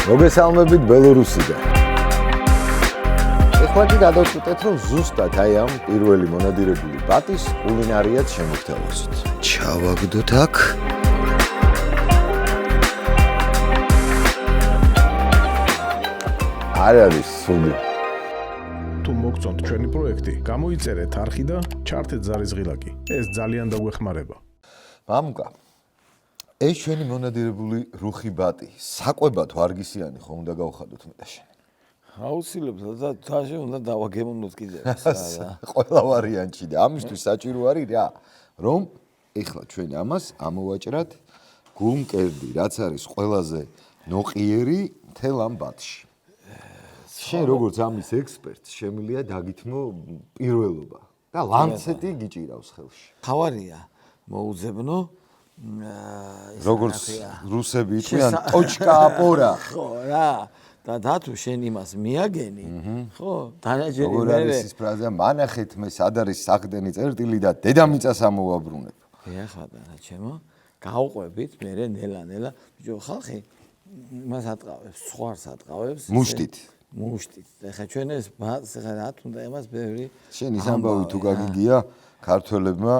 მოგესალმებით ბელორუსიდან. ეხლა კი გადავწყვეტეთ, რომ ზუსტად აი ამ პირველი მონადირებული ბატის კულინარიაც შემოგთავაზოთ. ჩავაგდოთ აქ. არ არის სული. თუ მოგწონთ ჩვენი პროექტი, გამოიწერეთ არხი და ჩართეთ ზარიზღილაკი. ეს ძალიან დაგვეხმარება. მამუკა, ეს ჩვენი მონადირებული რუხი ბატი, საკვებად ვარგისიანი ხომ უნდა გავხადოთ მეტა შენ. აუცილებლად და თაში უნდა დავაგემოვნოთ კიდევ. ყველა ვარიანტში და ამისთვის საჭირო არის რა, რომ ეხლა ჩვენ ამას ამოვაჭრათ გულმკერდი, რაც არის ყველაზე ნოყიერი მთელ ამ ბატში. შენ როგორც ამის ექსპერტს შემიძლია დაგითმო პირველობა და ლანცეტი გიჭირავს ხელში. ხავარია მოუძებნო როგორც რუსები იტყვიან ტოჩკა აპორა. ხო რა და დათუ შენ იმას მიაგენი ხო დანაჯერი როგორ არის ის ფრაზა მანახეთ მე სად არის საყდენი წერტილი და დედამიწას ამოვაბრუნებ. ეხლა და რა ჩემო გავყვებით მე ნელა ბიჭო ხალხი იმას ატყავებს სხვას ატყავებს მუშტით ეხლა ჩვენ ეს ბატს ეხლა რა თუნდა იმას ბევრი შენ ის ამბავი თუ გაგიგია ქართველებმა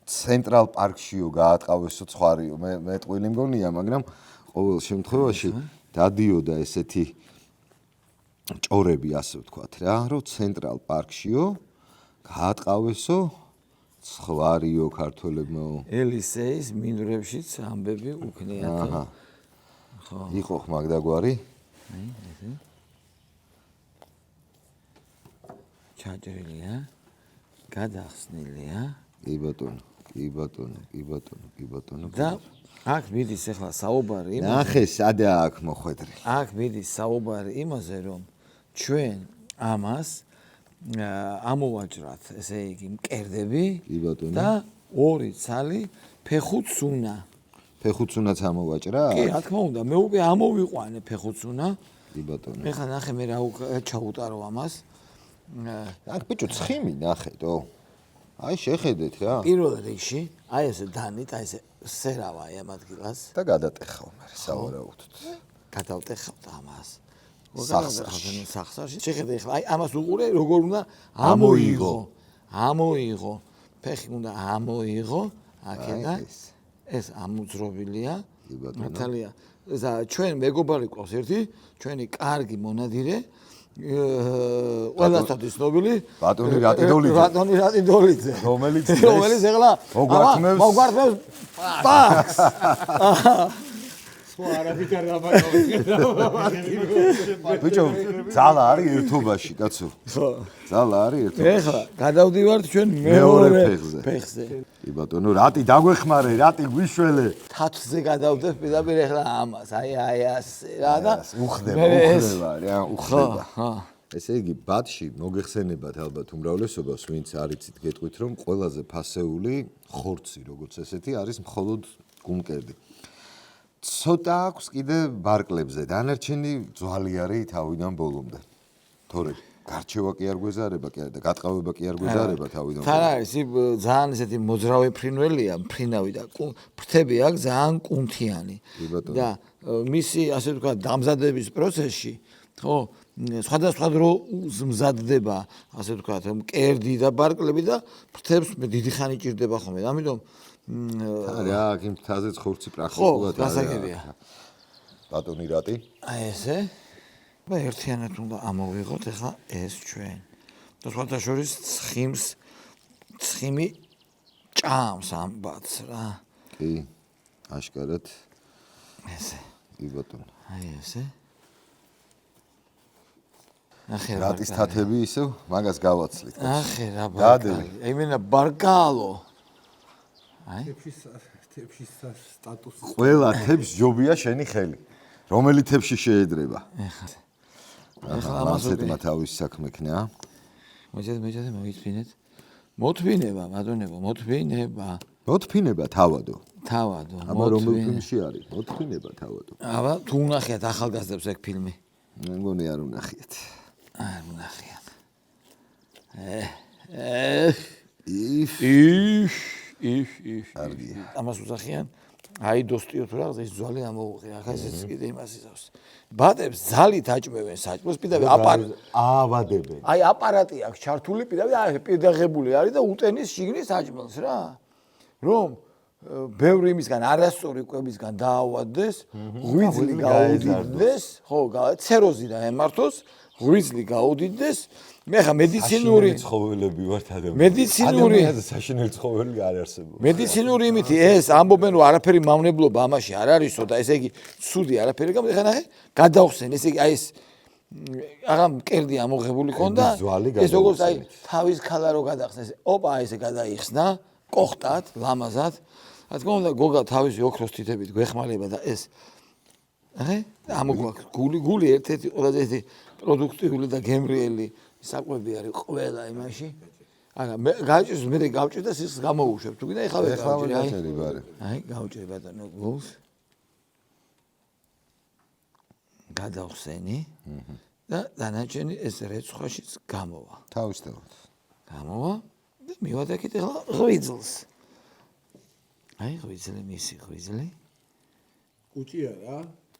ცენტრალ პარკშიო გაატყავესო ცხარიო მე ტყვილი მგონია მაგრამ ყოველ შემთხვევაში დადიოდა ესეთი ჭორები ასე ვთქვათ რა რომ ცენტრალ პარკშიო გაატყავესო ცხარიო ქართველებმა ელისეის მინდვრებშიც ამბები უქნიათ ხო იყო ხმაგდაგვარი ჩაჭრილია გადახსნილია კი ბატონო და აქ მიდის ახლა საუბარი ნახე სადაა აქ მოხვედრი აქ მიდის საუბარი იმაზე რომ ჩვენ ამას ამოვაჭრათ ესე იგი მკერდები და ორი ცალი ფეხუცუნა ფეხუცუნაც ამოვაჭრა კი რა თქმა უნდა მე უკვე ამოვიყვანე ფეხუცუნა კი ბატონო ეხლა ნახე მე რა ჩაუტარო ამას აქ ბიჭო ცხიმი ნახეთო აი შეხედეთ რა პირველ რიგში აი ესე დანით აი ესე სერავა ამ ადგილას და გადატეხავ მე სავარაუდოდ გადავტეხავ ამას სახსარში შეხედე ახლა აი ამას უყურე როგორ უნდა ამოიღო ფეხი უნდა ამოიღო აქედა ეს ამოძრობილია მართალია ჩვენ მეგობარი ყავს ერთი ჩვენი კარგი მონადირე ყველასთვის ცნობილი ბატონი რატიდოლიძე რომელიც ეხლა მოგვართმევს პაკს სხვა არაფერ არ დამატებია ბიჭო ძალა არის ერთობაში კაცო ხო ძალა არის ერთობაში ეხლა გადავდივართ ჩვენ მეორე ფეხზე კი ბატონო რატი დაგვეხმარე რატი გვიშველე თათზე გადავდებ პირდაპირ ეხლა ამას აი ასე რა და უხდება ხო ესე იგი ბატში მოგეხსენებათ ალბათ უმრავლესობას ვინც არიცით გეტყვით რომ ყველაზე ფასეული ხორცი როგორც ესეთი არის მხოლოდ გულმკერდი ცოტა აქვს კიდე ბარკლებზე დანარჩენი ძვალი არის თავიდან ბოლომდე თორე გარჩევა კი არ გვეზარება კი და გატყავება კი არ გვეზარება თავიდან თან არის ძალიან ესეთი მოძრავი ფრინველია ფრინავი და ფრთები აქვს ძალიან კუნთიანი და მისი ასე ვთქვათ დამზადების პროცესში ხო სხვადასხვა დრო მზადდება ასე ვთქვათ მკერდი და ბარკლები და ფრთებს დიდი ხანი ჭირდება ხოლმე ამიტომ რა იმ თაზეც ხორცი პრაქტიკულად გასაგებია ბატონი რატი აი ესე და ერთიანად უნდა ამოვიღოთ ახლა ეს ჩვენ და სხვათა შორის ცხიმი ჭამს ამ ბატს რა კი აშკარად ესე კი ბატონო აი ესე ახე რატის თათები ისევ მაგას გავაცლით ახე რა ბარკალი იმენა ბარკალო აი თებში სტატუსი ყველა თებს ჯობია შენი ხელი რომელი თებში შეედრება ეხლა ამას ეთმა თავის საქმე ქნა მოიჭედე მოიწვინეთ მოთვინება ბატონებო მოთფინება თავადო აბა რომელ ფილმში არის მოთფინება თავადო აბა თუ უნახიათ ახალგაზრდებს ეგ ფილმი მე მგონი არ უნახიათ არ უნახიათ ამას უძახიან აი dostიო თუ რაღაც ეს ძვალი ამოუღე ახლა ეს კიდე იმას იზავს ბატებს ძალით აჭმევენ საჭმელს პირდაპირ აავადებენ აი აპარატი აქვს ჩართული პირდაპირ პირდაღებული არის და უტენის შიგნის საჭმელს რა რომ ბევრი იმისგან არასწორი კვებისგან დაავადდეს ღვიძლი გაუდიდეს ხო ცეროზი და ემართოს ღვიძლი გაუდიდეს მე ხა მედიცინური ცხოველები ვართ ადამიანები მედიცინური საშინელი ცხოველი არ არსებობს მედიცინური იმითი ეს ამბობენ რომ არაფერი მავნებლობა ამაში არ არისო და ესე იგი ცუდი არაფერი გამოდი ხა ნახე გადავხსენ ესე იგი აი ეს აღა მკერდი ამოღებული ქონდა ეს როგორც აი თავის ქალა რო გადახსნეს ოპა ესე გადაიხსნა კოხტად ლამაზად რა თქმა უნდა გოგა თავისი ოქროს თითებით გვეხმარება და ეს აჰე ამოგვაქვს გული ერთ-ერთი ყველაზე პროდუქტიული და გემრიელი საკვები არის ყველა იმაში არა მე გაჭირს მე გავჭირ და სისხლს გამოუშვებ თუ კიდე ეხლა აი გავჭირ ბატონო გულს გადავხსენი და დანარჩენი ეს რეცხვაშიც გამოვა თავისთავად გამოვა და მივადაკეთ ეხლა ღვიძლს აი ღვიძლი მისი ღვიძლი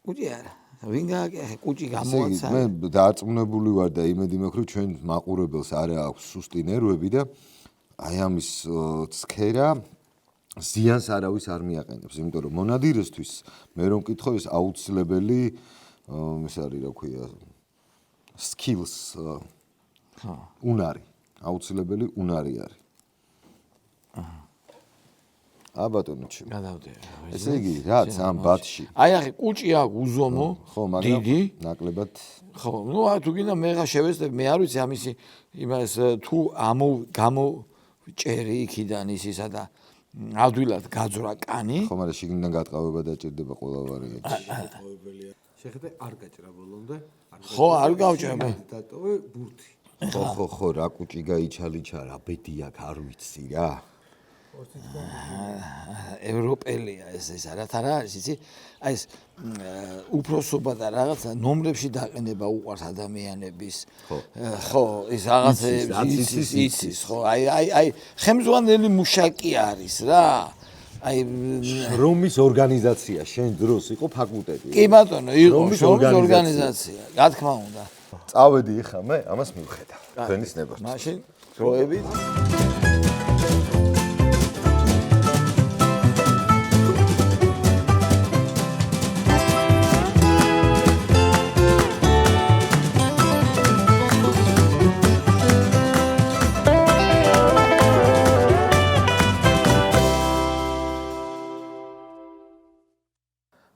კუჭი არა ვინ გააკეთე კუჭი გამოაცა მე დაარწმუნებული ვარ და იმედი მაქვს რომ ჩვენ მაყურებელს არ აქვს სუსტი ნერვები და აი ამის ცქერა ზიანს არავის არ მიაყენებს იმიტომ რომ მონადირესთვის მე რომ მკითხო ეს აუცილებელი ეს არის რა ქვია skills უნარი აუცილებელი უნარი არის აბატონო ჩემ გადავდე ესე იგი რაც ამ ბათში აი ახი კუჭი აქვს უზომო დიდი ნაკლებად ხო ნუ თუ გინდა მე რა შევეცდებ მე არ ვიცი ამისი იმას თუ გამოჭერი იქიდან ისისა და ადვილად გაძრა კანი ხო მაგრამ შიგნიდან გატყავება დაჭირდება ყველა ვარიანტი შეხედე არ გაჭრა ბოლომდე ხო არ გავჭრა დატოვე ბურთი ხო რა კუჭი გაიჩალიჩა რა ბედი აქ არ ვიცი რა ევროპელია ეს არათ არა არის იცი აი ეს უფროსობა და რაღაცა ნომრებში დაყენება უყარს ადამიანების ხო ეს რაღაცა იცის ხო აი ხემძღვანელი მუშაკი არის რა აი რომის ორგანიზაცია შენ დროს იყო ფაკულტეტი კი ბატონო იყო რომის ორგანიზაცია რა თქმა უნდა წავედი ხა მე ამას მივხედავ თქვენის ნებართვით მაშინ დროებით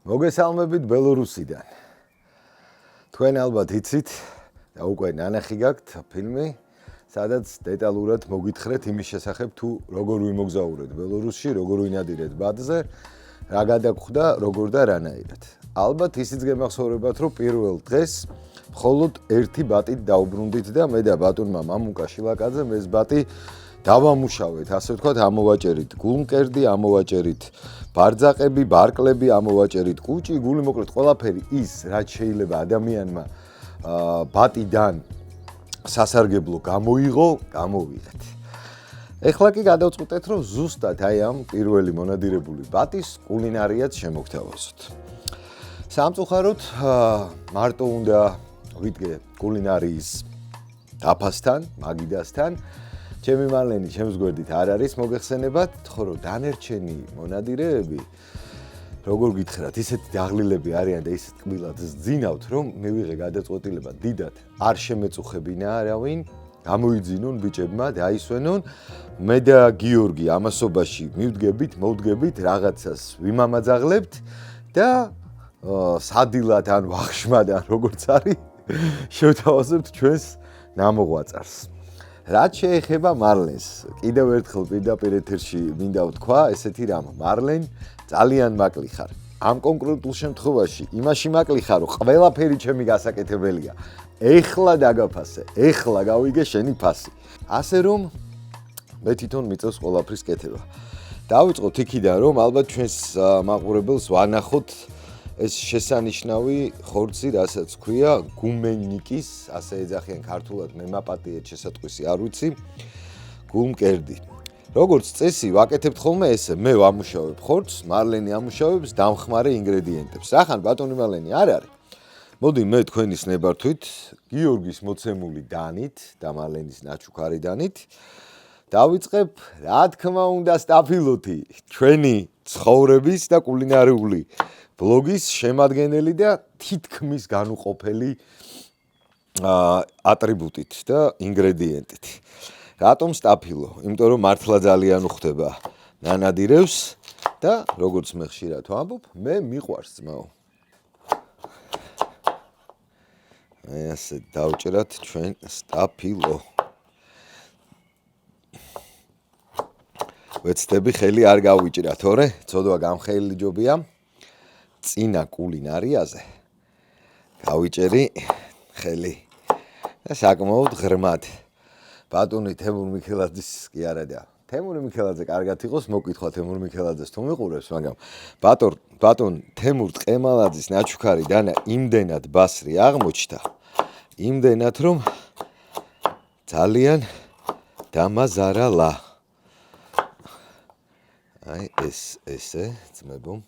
მოგესალმებით ბელორუსიდან. თქვენ ალბათ იცით და უკვე ნანახი გაქვთ ფილმი, სადაც დეტალურად მოგითხრეთ იმის შესახებ თუ როგორ ვიმოგზაურეთ ბელორუსში, როგორ ვინადირეთ ბადზე, რა გადაგხვდა, როგორ და რანაირად. ალბათ ისიც გემახსოვრებათ, რომ პირველ დღეს მხოლოდ ერთი ბატით დაუბრუნდით და მე და ბატონმა მამუკა შილაკაძემ ეს ბატი დავამუშავეთ, ასე ვთქვათ, ამოვაჭერით გულმკერდი, ამოვაჭერით ბარძაყები, ბარკლები, ამოვაჭერით კუჭი, გული მოკლედ ყველაფერი ის, რაც შეიძლება ადამიანმა ბატიდან სასარგებლო გამოიღო, გამოვიღეთ. ეხლა კი გადავწყვიტეთ, რომ ზუსტად აი ამ პირველი მონადირებული ბატის კულინარიაც შემოგთავაზოთ. სამწუხაროდ მარტო უნდა ვიდგე კულინარიის დაფასთან, მაგიდასთან. ჩემი მალენი ჩემს გვერდით არ არის მოგეხსენებათ, ხო რომ დანერჩენი მონადირეები როგორ გითხრათ, ისეთი დაღლილები არიან და ისეთ კბილად ზძინავთ, რომ მივიღე გადაწყვეტილება დიდად არ შემეწუხებინა არავინ, გამოიძინონ ბიჭებმა, დაისვენონ. მე და გიორგი ამასობაში მივდგებით, მოვდგებით, რაღაცას ვიმამაძაღლებთ და სადილად ან ვახშმად ან როგორც არის, შევთავაზებთ ჩვენს ნამოღვაწარს. რაც შეეხება მარლენს, კიდევ ერთხელ პირდაპირ ეთერში მინდა ვთქვა, ესეთი რამ, მარლენ ძალიან მაკლი ხარ. ამ კონკრეტულ შემთხვევაში იმაში მაკლი ხარ, რომ ყველაფერი ჩემი გასაკეთებელია. ეხლა დაგაფასე, ეხლა გავიგე შენი ფასი. ასე რომ მე თვითონ მიწევს ყველაფრის კეთება. დავიწყოთ იქიდან, რომ ალბათ ჩვენს მაყურებელს ვანახოთ ეს შესანიშნავი ხორცი, რასაც ქვია გუმენნიკის, ასე ეძახიან ქართულად, მე მაპატიეთ შესატყვისი არ ვიცი, გულმკერდი. როგორც წესი, ვაკეთებთ ხოლმე ესე, მე ვამუშავებ ხორცს, მარლენი ამუშავებს დამხმარე ინგრედიენტებს. რახან ბატონი მარლენი არ არის. მოდი მე თქვენის ნებართვით, გიორგის მოცემული დანით და მარლენის ნაჩუქარი დანით დავიწყებ, რა თქმა უნდა, სტაფილოთი, ჩვენი ცხოვრების და კულინარიული ბლოგის შემადგენელი და თითქმის განუყოფელი ატრიბუტით და ინგრედიენტით. რატომ სტაფილო? იმიტომ რომ მართლა ძალიან უხდება ნანადირევს და როგორც მე ხშირად ვამბობ, მე მიყვარს ძმაო. ესე დავჭერათ ჩვენ სტაფილო. ვეცდები ხელი არ გავიჭრათ, ორე, ცოდვა გამხეილი ჯობია. წინა კულინარიაზე გავიჭერი ხელი და საკმაოდ ღრმად. ბატონი თემურ მიქელაძის კი არა და თემური მიქელაძე კარგად იყოს, მოკითხვა თემურ მიქელაძეს თუ მიყურებს, მაგრამ ბატონ თემურ ტყემალაძის ნაჩუქარი დანა იმდენად ბასრი აღმოჩნდა, იმდენად რომ ძალიან დამაზარალა. აი ესე ძმებო.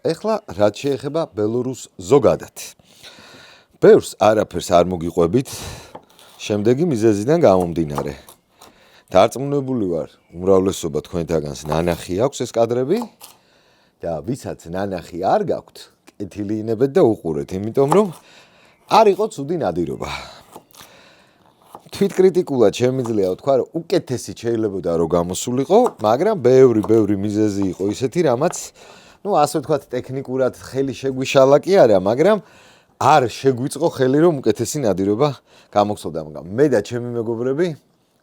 ეხლა რაც შეეხება ბელორუს ზოგადად. ბევრს არაფერს არ მოგიყვებით შემდეგი მიზეზიდან გამომდინარე. დარწმუნებული ვარ, უმრავლესობა თქვენთაგანს ნანახი აქვს ეს კადრები და ვისაც ნანახი არ გაქვთ, კეთილი ინებეთ და უყურეთ, იმიტომ რომ არ იყო ცუდი ნადირობა. თვითკრიტიკულად შემიძლია ვთქვა, რომ უკეთესი შეიძლებოდა რომ გამოსულიყო, მაგრამ ბევრი მიზეზი იყო ისეთი, რამაც ასე ვთქვათ, ტექნიკურად ხელი შეგვიშალა კი არა, მაგრამ არ შეგვიწყო ხელი, რომ უკეთესი ნადირობა გამოგცოდა. მაგრამ მე და ჩემი მეგობრები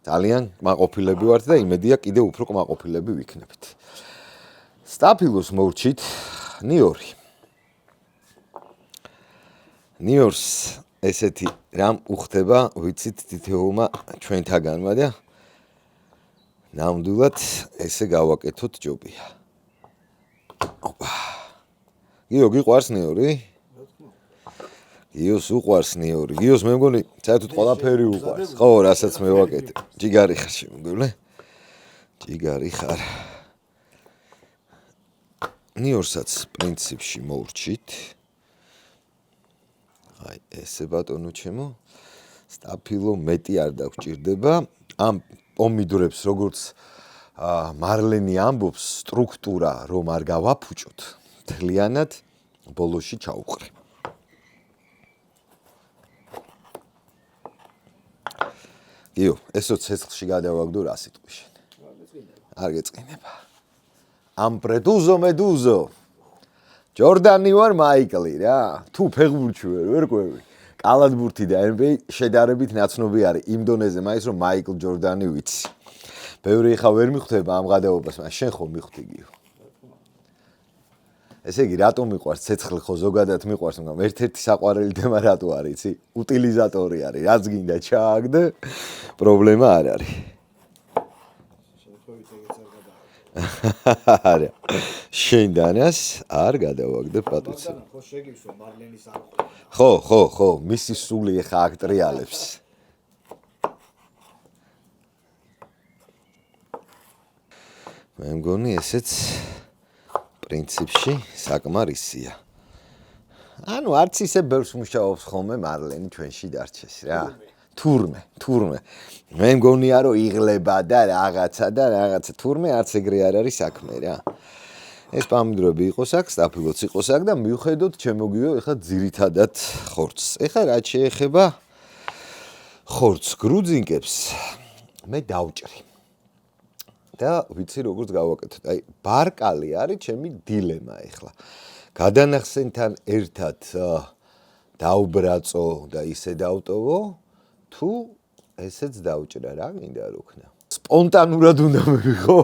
ძალიან კმაყოფილები ვართ და იმედია კიდევ უფრო კმაყოფილები ვიქნებით. სტაფილოს მოვრჩით ნიორი. ნიორს ესეთი რამ უხდება, ვიცით თითოეულმა ჩვენთაგანმა და ნამდვილად ესე გავაკეთოთ ჯობია. გიო გიყვარს ნიორი? გიოს უყვარს ნიორი. გიოს მე მგონი საერთოდ ყველაფერი უყვარს. ხო, რასაც მე ვაკეთებ. ჯიგარი ხარ შემოგვივლე? ჯიგარი ხარ. ნიორსაც პრინციპში მოვრჩით. აი, ესე ბატონო ჩემო. სტაფილო მეტი არ დაგჭირდება. ამ პომიდორებს როგორც მარლენი ამბობს, სტრუქტურა რომ არ გავაფუჭოთ, მთლიანად ბოლოში ჩაუყრე. გიო, ესო ცეცხლში გადავაგდო რა სიტყვი შენ. არ გეწყინება. ამპრეტუზო მედუზო. ჯორდანი ვარ მაიკლი რა. თუ ფეხბურთში ვერ ყვევი. კალათბურთი და NBA შედარებით ნაცნობი არის იმ დონეზე, მაინც რომ მაიკლ ჯორდანი ვიცი. ბევრი ხა ვერ მიხვდება ამ გადაობას, მაგრამ შენ ხო მიხვდი გიო. ესე იგი, რატომ მიყვარს ცეცხლი ხო ზოგადად მიყვარს, მაგრამ ერთ-ერთი საყვარელი თემა რატო არის, იცი? უტილიზატორი არის, რაც გინდა ჩააგდე, პრობლემა არ არის. არა. შენ დანას არ გადავაგდებ პატუცი. ხო შეგივსო მარლენის არ ხო, მისი სული ხა აქ ტრიალებს. მე მგონი ესეც პრინციპში საკმარისია. ანუ არც ისე ბევრს მუშაობს ხოლმე მარლენი ჩვენში დარჩეს რა. თურმე. მე მგონია რომ იღლება და რაღაცა თურმე არც ეგრე არ არის საქმე რა. ეს პომიდორები იყოს აქ, სტაფილოც იყოს აქ და მივხედოთ ჩემოგიო ეხლა ძირითადად ხორცს. ეხლა რაც შეეხება ხორცს გრუძინკებს მე დავჭრი. და ვიცი როგორც გავაკეთოთ. აი ბარკალი არის ჩემი დილემა ეხლა. გადანახსენთან ერთად დაუბრაწო და ისე დავტოვო, თუ ესეც დავჭრა რა მინდა რო ქნა. სპონტანურად უნდა მივიღო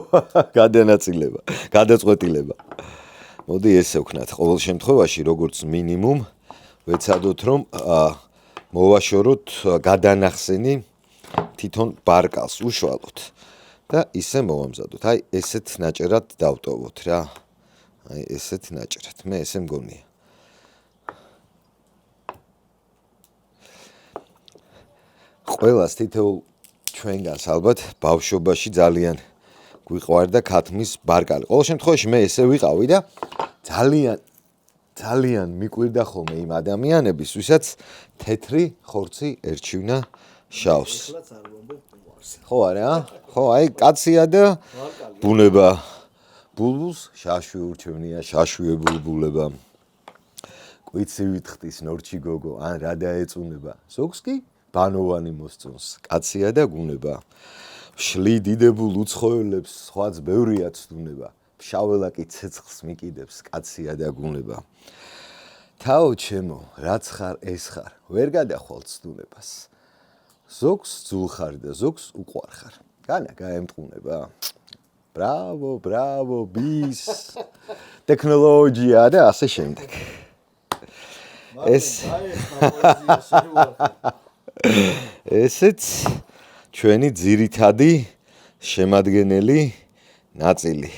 გადანაწილება, გადაწყვეტილება. მოდი ესე ვქნათ. ყოველ შემთხვევაში როგორც მინიმუმ ვეცადოთ რომ მოვაშოროთ გადანახსენი თვითონ ბარკალს უშუალოდ. და ისე მოვამზადოთ. აი ესეთ ნაჭერად დავტოვოთ რა. აი ესეთ ნაჭერად. მე ესე მგონია. ყველას თითოეულ ჩვენგანს ალბათ ბავშვობაში ძალიან გვიყვარდა ქათმის ბარკალი. ყოველ შემთხვევაში მე ესე ვიყავი და ძალიან მიკვირდა ხოლმე იმ ადამიანების, ვისაც თეთრი ხორცი ერჩივნა შავს. ხო არა? ხო, აი კაცია და ბუნება. ბულბულს შაშვი ურჩევნია, შაშვი ბულბულება. კვიცი ვითხდის ნორჩი გოგო, ან რა დაეწუნება. ზოგს კი ბანოვანი მოსწონს, კაცია და გუნება. შლი დიდებულ უცხოელებს, სხვაც ბევრია ცდუნება. ფშაველა კი ცეცხლს მიკიდებს, კაცია და გუნება. თაო ჩემო, რაც ხარ ეს ხარ, ვერ გადახვალ ცდუნებას. ზოგს ძულხარ და ზოგს უყვარ ხარ. განა გაემტყუნება. ბრავო, ბის. ტექნოლოგია და ასე შემდეგ. ესეც ჩვენი ძირითადი შემადგენელი ნაწილი.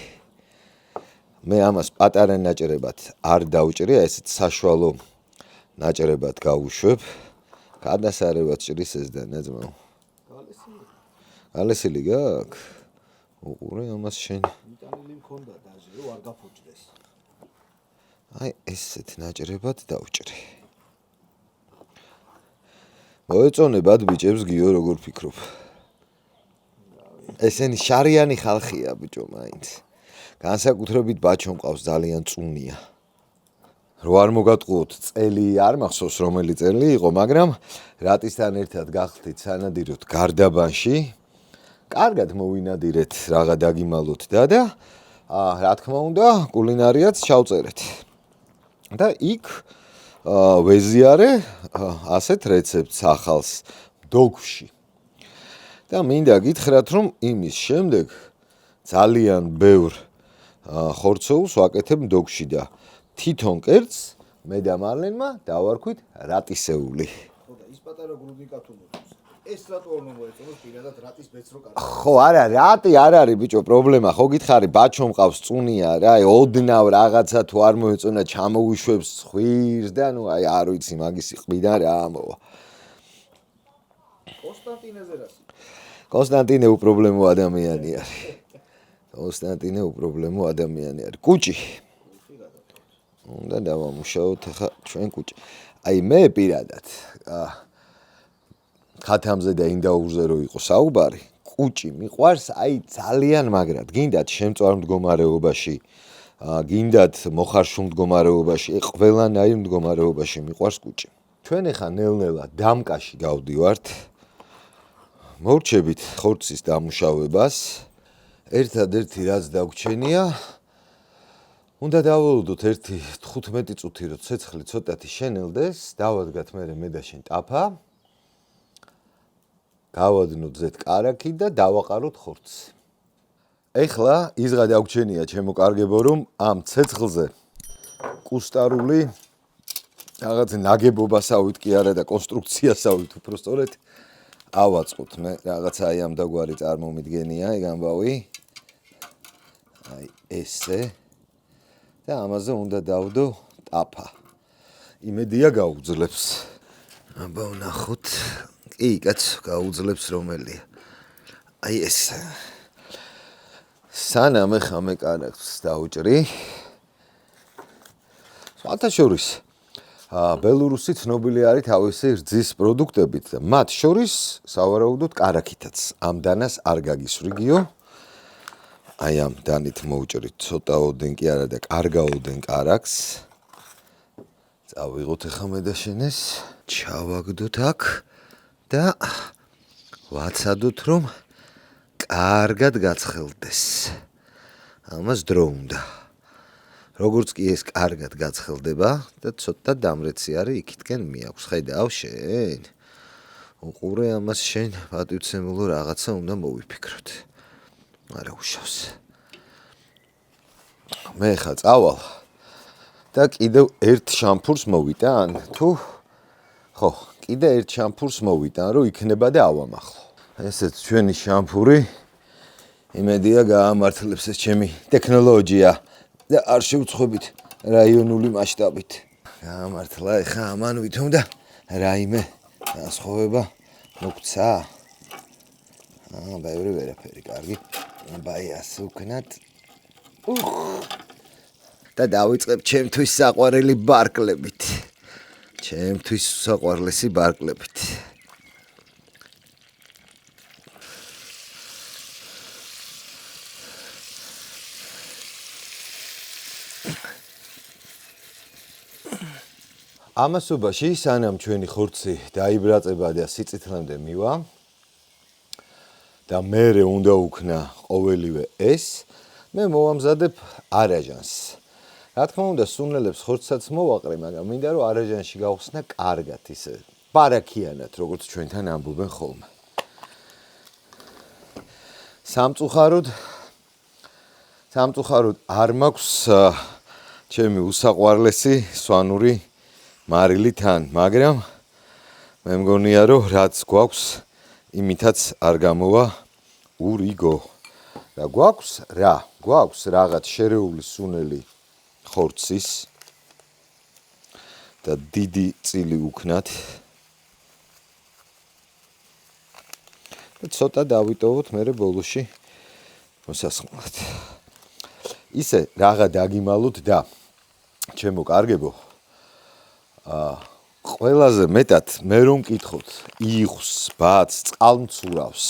მე ამას პატარა ნაჭრებად არ დავჭრია, ესეც საშუალო ნაჭრებად გავუშვებ. გადასარევად ჭრის ეს და ნაძმაო. გალესილი გაქვს? უყურე ამას შენ. მიტანილი მქონდა დაჟე, რომ არ გაფუჭდეს. აი ესეთ ნაჭრებად დავჭრე. მოეწონებათ ბიჭებს გიო როგორ ფიქრობ? ესენი შარიანი ხალხია ბიჭო მაინც. განსაკუთრებით ბაჩო მყავს ძალიან წუნია. რო არ მოგატყუოთ წელი არ მახსოვს რომელი წელი იყო, მაგრამ რატისთან ერთად გახდით სანადიროთ გარდაბანში. კარგად მოვინადირეთ, რაღა დაგიმალოთ და რა თქმა უნდა, კულინარიაც ჩავწერეთ. და იქ ვეზიარე ასეთ რეცეპტს ახალს დოგში. და მინდა გითხრათ, რომ იმის შემდეგ ძალიან ბევრ ხორცოულს ვაკეთებ დოგში და თვითონ კერძს მე და მარლენმა დავარქვით რატისეული. ხო და ის პატარა გრუდნიკა თუ მოწონს. ეს რატო არ მოეწონოს პირადად რატის ბეცრო კარგი. ხო არა, რატი არ არის ბიჭო პრობლემა, ხო გითხარი, ბაჩო მყავს წუნია რა, ოდნავ რაღაცა თუ არ მოეწონა ჩამოუშვებს ხვირს და ნუ აი არ ვიცი მაგისი ყბიდან რა ამოვა. კონსტანტინეზე რასი? კონსტანტინე უპრობლემო ადამიანი არის. კონსტანტინე უპრობლემო ადამიანი არის. კუჭი. უნდა დავამუშაოთ ახლა ჩვენ კუჭი. აი მე პირადად ხათამზე და ინდაურზე რო იყო საუბარი, კუჭი მიყვარს აი ძალიან მაგრად. გინდათ შემწვარ მდგომარეობაში, გინდათ მოხარშულ მდგომარეობაში, ყველანაირ მდგომარეობაში მიყვარს კუჭი. ჩვენ ახლა ნელ-ნელა დამკაში გავდივართ. მორჩებით ხორცის დამუშავებას. ერთადერთი რაც დაგვრჩენია, უნდა დავალოდოთ ერთი 15 წუთი, რომ ცეცხლი ცოტათი შენელდეს, დავადგათ მე და შენ ტაფა. გავადნოთ ზეთ კარაქი და დავაყაროთ ხორცს. ეხლა იზღა დაგვრჩენია ჩემო კარგებო, რომ ამ ცეცხლზე კუსტარული რაღაც ნაგებობასავით კი არა და კონსტრუქციასავით უბრალოდ ავაწყოთ. მე რაღაცა აი ამ დაგვარი წარმომიდგენია ეგ ამბავი. აი ესე და ამაზე უნდა დავდო ტაფა. იმედია გაუძლებს. აბა ვნახოთ. კი, კაც გაუძლებს რომელია. აი ეს. სანამ ახლა მე კარაქს დავჭრი. სხვათა შორის ბელორუსი ცნობილი არის თავისი რძის პროდუქტებით და მათ შორის სავარაუდოდ კარაქითაც. ამ დანას არ გაგისვრიგიო. აი ამ დანით მოვჭრით ცოტა ოდენ კი არა და კარგაოდენ კარაქს. წავიღოთ ახლა მე და შენ ეს, ჩავაგდოთ აქ და ვაცადოთ რომ კარგად გაცხელდეს. ამას დრო უნდა. როგორც კი ეს კარგად გაცხელდება და ცოტა დამრეცი არის იქითკენ მიაქვს. ხედავ შენ? უყურე ამას შენ პატივცემულო რაღაცა უნდა მოვიფიქროთ. არა უშავს. მე ხა წავალ და კიდევ ერთ შამფურს მოვიტან თუ ხო, კიდე ერთ შამფურს მოვიტან, რომ იქნება და ავამახლო. ესეც ჩვენი შამფური. იმედია გაამართლებს ეს ჩემი ტექნოლოგია და არ შევწყვებით რაიონული მასშტაბით. გაამართლა ეხა ამან ვითომ და რაიმე განსხვავება მოგცა. ბევრი ვერაფერი, კარგი. აბა ასე უკნათ. და დავიწყებ ჩემთვის საყვარელი ბარკლებით. ჩემთვის საყვარლესი ბარკლებით. ამასობაში სანამ ჩვენი ხორცი დაიბრაწება და სიწითლემდე მივა და მერე უნდა უქნა ყოველივე ეს, მე მოვამზადებ არაჟანს. რა თქმა უნდა, სუნელებს ხორცსაც მოვაყრე, მაგრამ მინდა რომ არაჟანში გავხსნა კარგად ისე, პარაქიანად, როგორც ჩვენთან ამბობენ ხოლმე. სამწუხაროდ არ მაქვს ჩემი უსაყვარლესი სვანური მარილი თან, მაგრამ მე მგონია რომ რაც გვაქვს, იმითაც არ გამოვა ურიგო. და გვაქვს რა? გვაქვს რაღაც შერეული სუნელი ხორცის და დიდი წილი უქნათ. და ცოტა დავიტოვოთ მერე ბოლოში მოსასხმად. ისე რაღა დაგიმალოთ და ჩემო კარგებო, ყველაზე მეტად მე რომ მკითხოთ იხს, ბაც, წყალმცურავს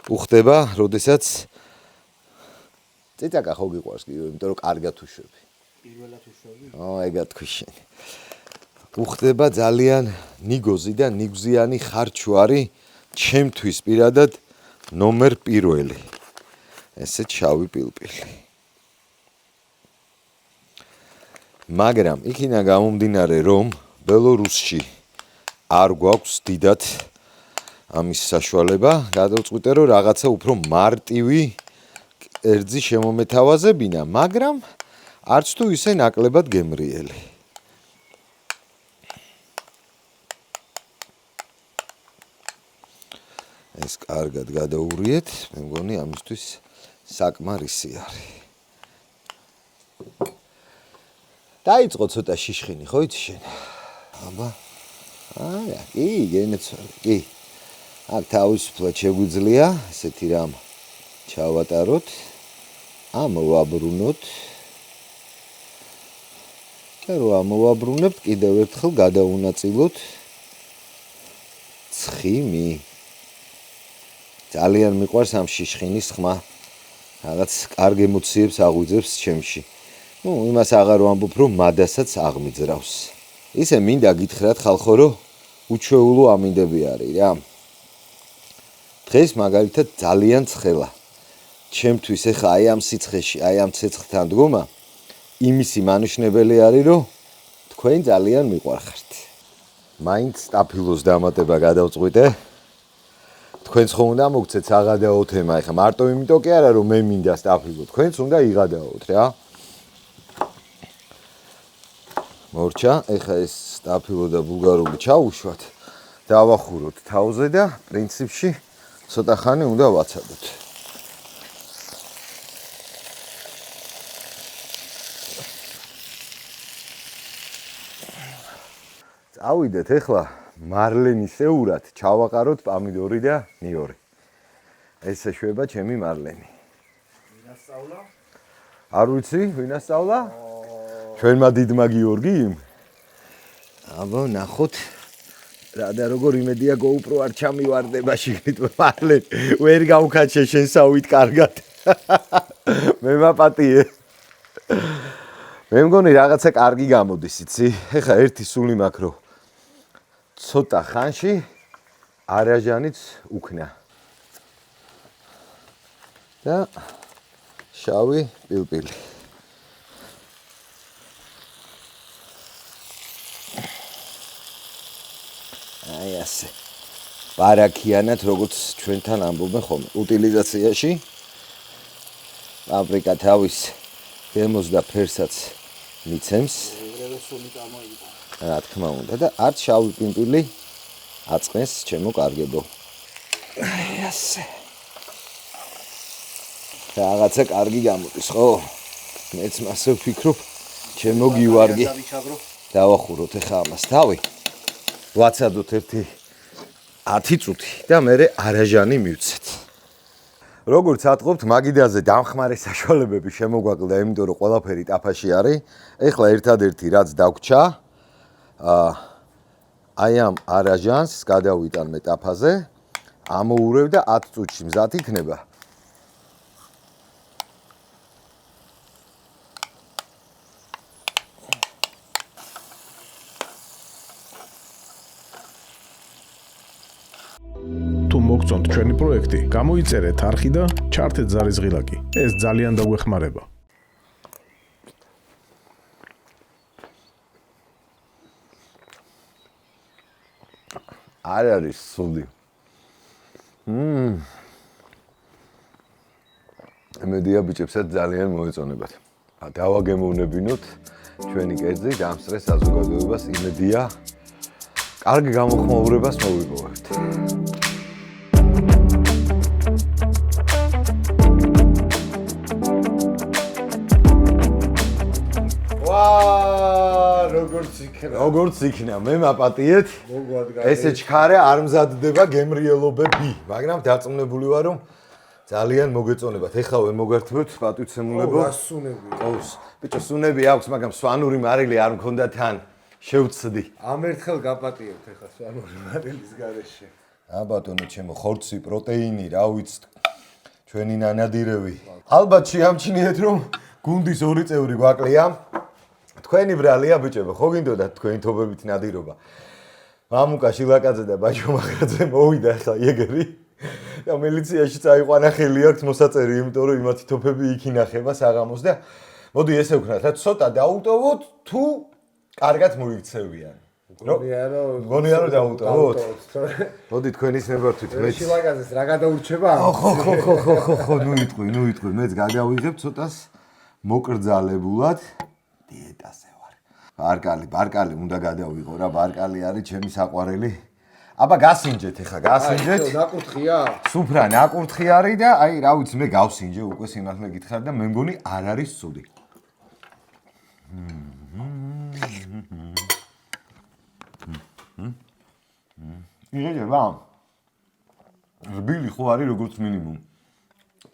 უხდება, როდესაც წიწაკა ხო გიყვარს კი, იმიტომ რომ კარგად უშვები. პირველად უშვები? ეგად თქვი შენ. უხდება ძალიან ნიგოზი და ნიგზიანი ხარჩვარი ჩემთვის პირადად ნომერ 1. ესე შავი პილპილი. მაგრამ იქინა გამომდინარე რომ ბელორუსში არ გვაქვს დიდად ამის საშუალება, გადავწყვიტე რომ რაღაცა უფრო მარტივი კერძი შემომეთავაზებინა, მაგრამ არც თუ ისე ნაკლებად გემრიელი. ეს კარგად გადაურიეთ, მე მგონი ამისთვის საკმარისი არის. დაიწყო ცოტა შიშხინი, ხო იცი შენ? აბა. არა, კი, გენეცვალე, კი. აქ თავისუფლად შეგვიძლია ესეთი რამ ჩავატაროთ, ამოვაბრუნოთ. და რო ამოვაბრუნებთ, კიდევ ერთხელ გადაუნაწილოთ ცხიმი. ძალიან მიყვარს ამ შიშხინის ხმა. რაღაც კარგ ემოციებს აღვიძებს ჩემში. იმას აღარ ვამბობ, რომ მადასაც აღმიძრავს. ისე მინდა გითხრათ ხალხო, რომ უჩვეულო ამინდები არის რა. დღეს მაგალითად ძალიან ცხელა. ჩემთვის ეხა აი ამ სიცხეში, აი ამ ცეცხლთან დგომა იმისი მანიშნებელი არის, რომ თქვენ ძალიან მიყვარხართ. მაინც სტაფილოს დამატება გადავწყვიტე. თქვენც ხო უნდა მოგცეთ საღადაო თემა, ეხა მარტო იმიტომ კი არა, რომ მე მინდა სტაფილო, თქვენც უნდა იღადაოთ რა. მორჩა, ეხა ეს სტაფილო და ბულგარული ჩავუშვათ, დავახუროთ თავზე და პრინციპში ცოტა ხანი უნდა ვაცადოთ. წავიდეთ ეხლა მარლენისეურად ჩავაყაროთ პამიდორი და ნიორი. ეს ეშვება ჩემი მარლენი. ვინასწავლა? არ ვიცი, ვინასწავლა? ჩვენმა დიდმა გიორგიმ? აბა ნახოთ. რა და როგორ იმედია GoPro არ ჩამივარდება შიგნით მარლენ. ვერ გავქაჩე შენსავით კარგად. მე მაპატიე. მე მგონი რაღაცა კარგი გამოდის, იცი? ეხა ერთი სული მაქვს რომ ცოტა ხანში არაჟანიც უქნა. და შავი პილპილი. აი ასე. პარაქიანად, როგორც ჩვენთან ამბობენ ხოლმე, უტილიზაციაში პაპრიკა თავის გემოს და ფერსაც მიცემს. რა თქმა უნდა და არც შავი პილპილი აწყენს ჩემო კარგებო. აი ასე. რაღაცა კარგი გამოდის, ხო? მეც მასე ვფიქრობ, ჩემო გივარგი. დავახუროთ ეხა ამას თავი. ვაცადოთ ერთი 10 წუთი და მერე არაჟანი მივცეთ. როგორც ატყობთ, მაგიდაზე დამხმარე საშუალებები შემოგვაკლდა, იმიტომ რომ ყველაფერი ტაფაში არის. ეხლა ერთადერთი რაც დაგვრჩა, აი ამ არაჟანს გადავიტანმე ტაფაზე, ამოურევ და 10 წუთში მზად იქნება. თუ მოგწონთ ჩვენი პროექტი, გამოიწერეთ არხი და ჩართეთ ზარის ღილაკი. ეს ძალიან დაგვეხმარება. არ არის სული. მედია ბიჭებსაც ძალიან მოეწონებათ. დავაგემოვნებინოთ ჩვენი კერძი დამსწრე საზოგადოებას, იმედია კარგი გამოხმაურებას მოვიპოვებთ. როგორც იქნა, მე მაპატიეთ. ესე ჩქარე არ მზადდება გემრიელობები, მაგრამ დარწმუნებული ვარ, რომ ძალიან მოგეწონებათ. ეხლა მოგერთმევთ პატივცემულებო. ყავს. ბიჭო, სუნები აქვს, მაგრამ სვანური მარილი არ მქონდა თან. შევცდი. ამ ერთხელ გაპატიებთ ეხლა სვანური მარილის გარეშე. ბატონო, ჩემო ხორცი, პროტეინი, რა ვიცი. ჩვენი ნანადირევი. ალბათ შეამჩნიეთ, რომ გუნდის 2 წევრი გვაკლია. თქვენი ბრალია ბიჭებო, ხო გინდოდათ თქვენი თობებით ნადირობა. მამუკა შილაკაძე და ბაჭო მაღრაძე მოვიდა ახლა იეგერი. და მილიციაში წაიყვანა ხელი აქვს მოსაწერი, იმიტომ რომ იმათი თოფები იქ ინახება საღამოს და მოდი ესე ვქნათ, რა ცოტა დაუტოვოთ თუ კარგად მოიქცევიან. მგონია რომ დაუტოვოთ. მოდი თქვენის ნებართვით მეც. შილაკაძეს რა გადაურჩება? ხო, ნუ იტყვი, მეც გადავიღებ ცოტას მოკრძალებულად. დიეტაზე ვარ. ბარკალი უნდა გადავიღო რა, ბარკალი არის ჩემი საყვარელი. აბა გასინჯეთ ეხა, გასინჯეთ. ნაკურთხია? სუფრა ნაკურთხი არის და აი რა ვიცი, მე გავსინჯე უკვე სიმართლე გითხრათ და მე მგონი არ არის ცუდი. იღება. რბილი ხო არის როგორც მინიმუმ.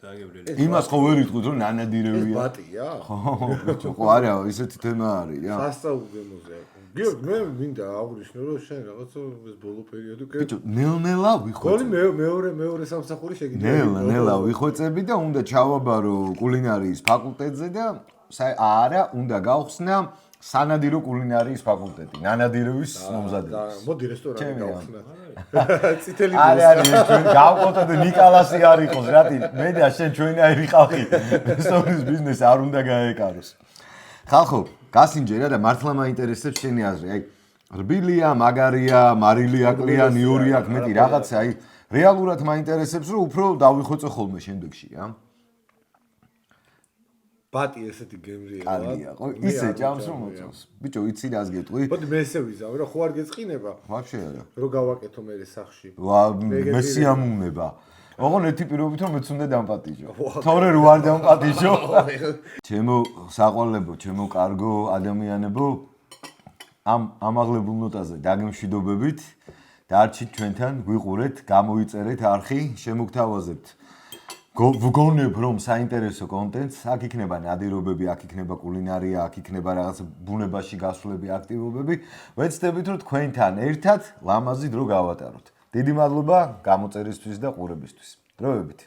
იმას ხო ვერ იტყვით რომ ნანადირევია. ბატია? ხო არა, ისეთი თემა არის რა. სასწაუგემოზე. გიორგ, მე მინდა აღვნიშნო რომ შენ რაღაცა ეს ბოლო პერიოდი ბიჭო, ნელ-ნელა ვიხვეწები. მეორე სამსახური შეგიძლია. ნელ-ნელა ვიხვეწები და უნდა ჩავაბარო კულინარიის ფაკულტეტზე და არა, უნდა გავხსნა სანადირო კულინარიის ფაკულტეტი, ნანადირევის მომზადებას. მოდი რესტორანი გავხსნათ. წითელი არის ჩვენ გავყოთ და ნიკალასი არ იყოს რატი მე და შენ ჩვენი აირი ხალხი რესტორნის ბიზნესი არ უნდა გაეკაროს. ხალხო, გასინჯე რა და მართლა მაინტერესებს შენი აზრი. აი რბილია, მაგარია, მარილი აკლია, ნიორი აქვს მეტი რაღაცა, აი რეალურად მაინტერესებს რომ უფრო დავიხოცე ხოლმე შემდეგში რა. ბატი ესეთი გემრიელა. კარგია, ხო, ისე ჭამს რომ მოწონს. ბიჭო, იცი რას გეტყვი? მოდი მე ესე ვიზავი რა, ხო არ გეწყინება? ვაფშე არა. რო გავაკეთო მე სახში. მე სიამოვნება. ოღონ ერთი პირობით რომ მეც უნდა დამპატიჟო. თორე რო არ დამპატიჟო. ჩემო საყვარლებო, ჩემო კარგო ადამიანებო, ამ ამაღლებულ ნოტაზე დაგემშვიდობებით. დარჩით ჩვენთან, გვიყურეთ, გამოიწერეთ არხი, შემოგთავაზებთ. ვგონებ რომ საინტერესო კონტენტს, აქ იქნება ნადირობები, აქ იქნება კულინარია, აქ იქნება რაღაც ბუნებაში გასვლები, აქტივობები. ვეცდებით რომ თქვენთან ერთად ლამაზი დრო გავატაროთ. დიდი მადლობა გამოწერისთვის და ყურებისთვის. დროებით.